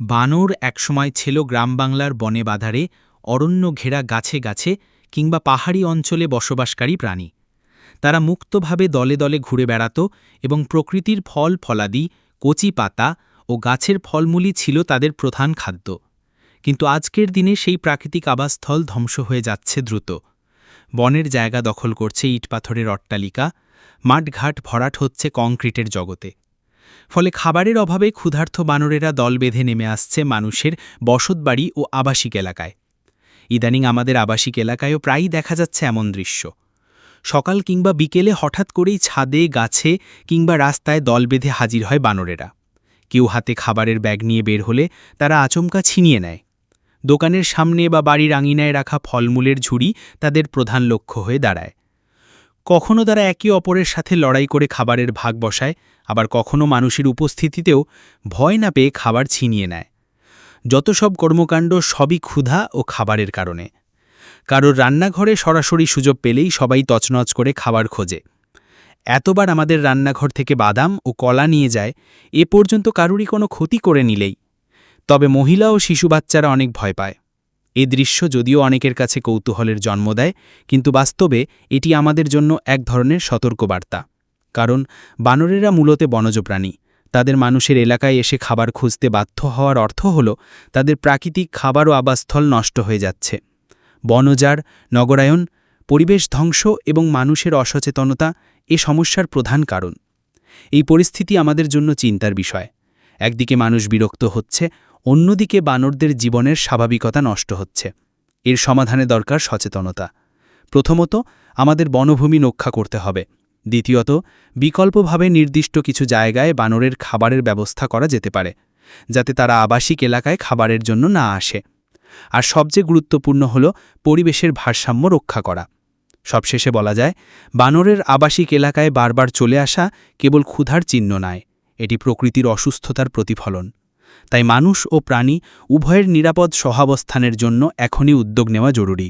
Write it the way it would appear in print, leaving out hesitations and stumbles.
বানর একসময় ছিল গ্রাম বাংলার বনে বাধারে, অরণ্য ঘেরা গাছে গাছে কিংবা পাহাড়ি অঞ্চলে বসবাসকারী প্রাণী। তারা মুক্তভাবে দলে দলে ঘুরে বেড়াত এবং প্রকৃতির ফল ফলাদি, কচি পাতা ও গাছের ফলমূলই ছিল তাদের প্রধান খাদ্য। কিন্তু আজকের দিনে সেই প্রাকৃতিক আবাসস্থল ধ্বংস হয়ে যাচ্ছে দ্রুত। বনের জায়গা দখল করছে ইটপাথরের অট্টালিকা, মাঠঘাট ভরাট হচ্ছে কংক্রিটের জগতে। ফলে খাবারের অভাবে ক্ষুধার্ত বানরেরা দল বেঁধে নেমে আসছে মানুষের বসতবাড়ি ও আবাসিক এলাকায়। ইদানিং আমাদের আবাসিক এলাকায়ও প্রায়ই দেখা যাচ্ছে এমন দৃশ্য। সকাল কিংবা বিকেলে হঠাৎ করেই ছাদে, গাছে কিংবা রাস্তায় দল বেঁধে হাজির হয় বানরেরা। কেউ হাতে খাবারের ব্যাগ নিয়ে বের হলে তারা আচমকা ছিনিয়ে নেয়। দোকানের সামনে বা বাড়ির আঙিনায় রাখা ফলমূলের ঝুড়ি তাদের প্রধান লক্ষ্য হয়ে দাঁড়ায়। কখনো তারা একে অপরের সাথে লড়াই করে খাবারের ভাগ বসায়, আবার কখনো মানুষের উপস্থিতিতেও ভয় না পেয়ে খাবার ছিনিয়ে নেয়। যত সব কর্মকাণ্ড সবই ক্ষুধা ও খাবারের কারণে। কারোর রান্নাঘরে সরাসরি সুযোগ পেলেই সবাই তছনছ করে খাবার খোঁজে। এতবার আমাদের রান্নাঘর থেকে বাদাম ও কলা নিয়ে যায়, এ পর্যন্ত কারুরই কোনো ক্ষতি করে নিলেই। তবে মহিলা ও শিশু বাচ্চারা অনেক ভয় পায়। এ দৃশ্য যদিও অনেকের কাছে কৌতূহলের জন্ম দেয়, কিন্তু বাস্তবে এটি আমাদের জন্য এক ধরনের সতর্কবার্তা। কারণ বানরেরা মূলত বনজ প্রাণী। তাদের মানুষের এলাকায় এসে খাবার খুঁজতে বাধ্য হওয়ার অর্থ হল তাদের প্রাকৃতিক খাবার ও আবাসস্থল নষ্ট হয়ে যাচ্ছে। বনজার, নগরায়ন, পরিবেশ ধ্বংস এবং মানুষের অসচেতনতা এ সমস্যার প্রধান কারণ। এই পরিস্থিতি আমাদের জন্য চিন্তার বিষয়। একদিকে মানুষ বিরক্ত হচ্ছে, অন্যদিকে বানরদের জীবনের স্বাভাবিকতা নষ্ট হচ্ছে। এর সমাধানে দরকার সচেতনতা। প্রথমত, আমাদের বনভূমি রক্ষা করতে হবে। দ্বিতীয়ত, বিকল্পভাবে নির্দিষ্ট কিছু জায়গায় বানরের খাবারের ব্যবস্থা করা যেতে পারে, যাতে তারা আবাসিক এলাকায় খাবারের জন্য না আসে। আর সবচেয়ে গুরুত্বপূর্ণ হল পরিবেশের ভারসাম্য রক্ষা করা। সবশেষে বলা যায়, বানরের আবাসিক এলাকায় বারবার চলে আসা কেবল ক্ষুধার চিহ্ন নয়, এটি প্রকৃতির অসুস্থতার প্রতিফলন। তাই মানুষ ও প্রাণী উভয়ের নিরাপদ সহাবস্থানের জন্য এখনই উদ্যোগ নেওয়া জরুরি।